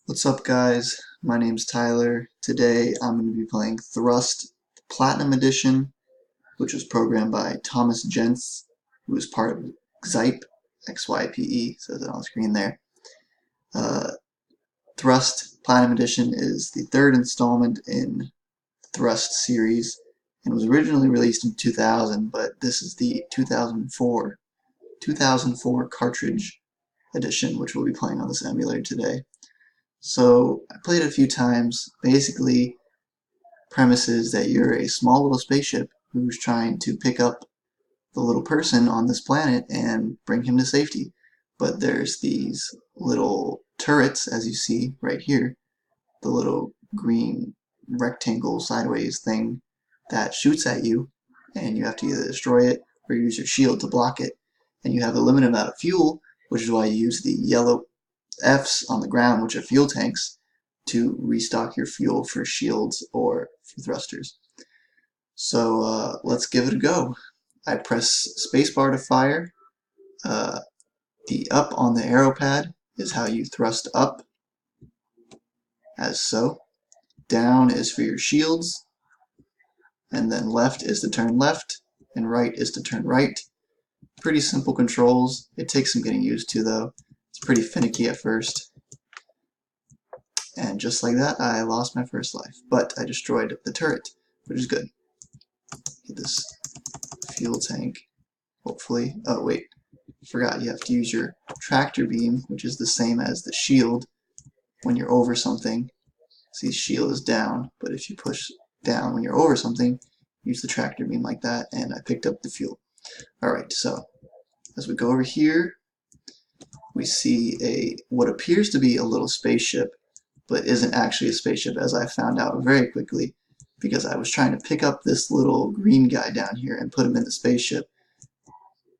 What's up, guys? My name's Tyler. Today I'm going to be playing Thrust Platinum Edition, which was programmed by Thomas Jentz, who is part of Xype, XYPE, says it on the screen there. Uh, Thrust Platinum Edition is the third installment in the Thrust series and was originally released in 2000, but this is the 2004 cartridge edition, which we'll be playing on this emulator today. So I played it a few times. Basically, premise is that you're a small little spaceship who's trying to pick up the little person on this planet and bring him to safety. But there's these little turrets, as you see right here, the little green rectangle sideways thing that shoots at you, and you have to either destroy it or use your shield to block it. And you have a limited amount of fuel, which is why you use the yellow Fs on the ground, which are fuel tanks, to restock your fuel for shields or for thrusters. So let's give it a go. I press spacebar to fire. The up on the arrow pad is how you thrust up, as so. Down is for your shields, and then left is to turn left, and right is to turn right. Pretty simple controls. It takes some getting used to, though. It's pretty finicky at first. And just like that, I lost my first life. But I destroyed the turret, which is good. Get this fuel tank, hopefully. Oh, wait. Forgot, you have to use your tractor beam, which is the same as the shield when you're over something. See, shield is down, but if you push down when you're over something, use the tractor beam like that, and I picked up the fuel. Alright, so as we go over here, we see what appears to be a little spaceship, but isn't actually a spaceship, as I found out very quickly, because I was trying to pick up this little green guy down here and put him in the spaceship,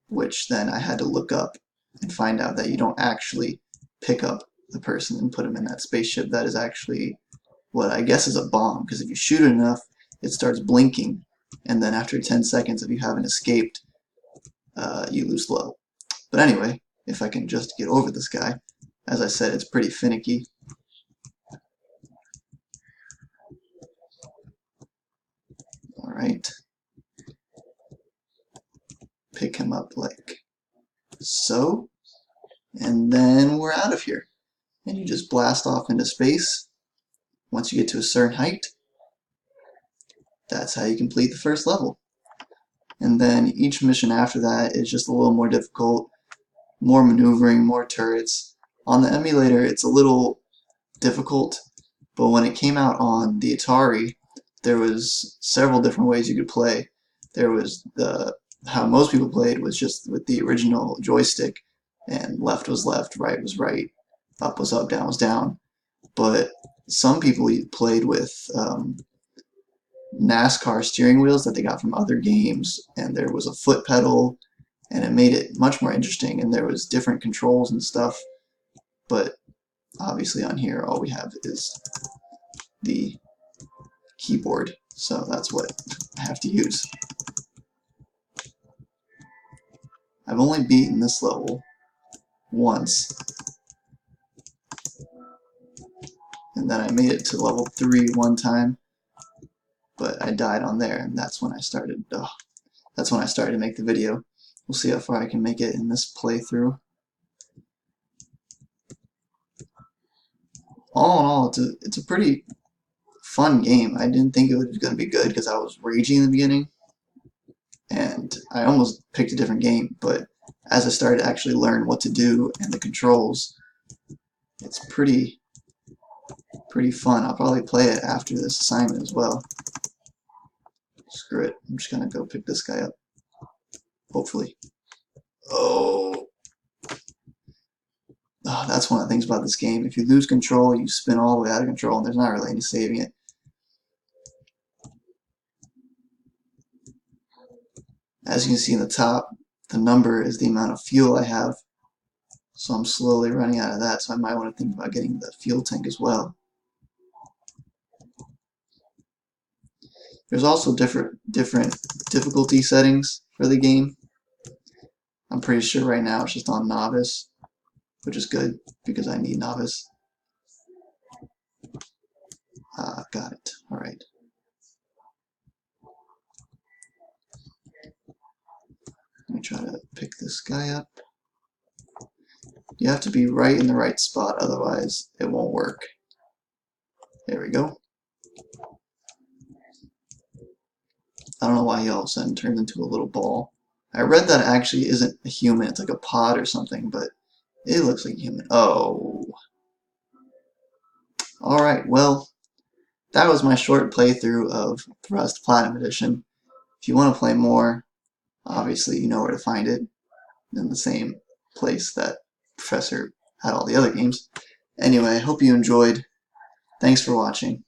which then I had to look up and find out that you don't actually pick up the person and put him in that spaceship. That is actually what I guess is a bomb, because if you shoot it enough, it starts blinking, and then after 10 seconds, if you haven't escaped, you lose low. But anyway, if I can just get over this guy, as I said, it's pretty finicky. Alright. Pick him up like so, and then we're out of here. And you just blast off into space. Once you get to a certain height, that's how you complete the first level. And then each mission after that is just a little more difficult, more maneuvering, more turrets. On the emulator, it's a little difficult, but when it came out on the Atari, there was several different ways you could play. There was how most people played was just with the original joystick, and left was left, right was right, up was up, down was down. But some people played with NASCAR steering wheels that they got from other games, and there was a foot pedal, and it made it much more interesting, and there was different controls and stuff. But obviously on here all we have is the keyboard, so that's what I have to use. I've only beaten this level once, and then I made it to level 3 one time, but I died on there, and that's when I started to make the video. We'll see how far I can make it in this playthrough. All in all, it's a pretty fun game. I didn't think it was going to be good because I was raging in the beginning, and I almost picked a different game, but as I started to actually learn what to do and the controls, it's pretty fun. I'll probably play it after this assignment as well. Screw it. I'm just going to go pick this guy up. Hopefully. Oh, that's one of the things about this game. If you lose control, you spin all the way out of control, and there's not really any saving it. As you can see in the top, the number is the amount of fuel I have. So I'm slowly running out of that, so I might want to think about getting the fuel tank as well. There's also different difficulty settings for the game. I'm pretty sure right now it's just on novice, which is good because I need novice. Got it. Alright. Let me try to pick this guy up. You have to be right in the right spot, otherwise it won't work. There we go. I don't know why he all of a sudden turned into a little ball. I read that it actually isn't a human, it's like a pod or something, but it looks like a human. Oh. Alright, well, that was my short playthrough of Thrust Platinum Edition. If you want to play more, obviously you know where to find it, in the same place that Professor had all the other games. Anyway, I hope you enjoyed. Thanks for watching.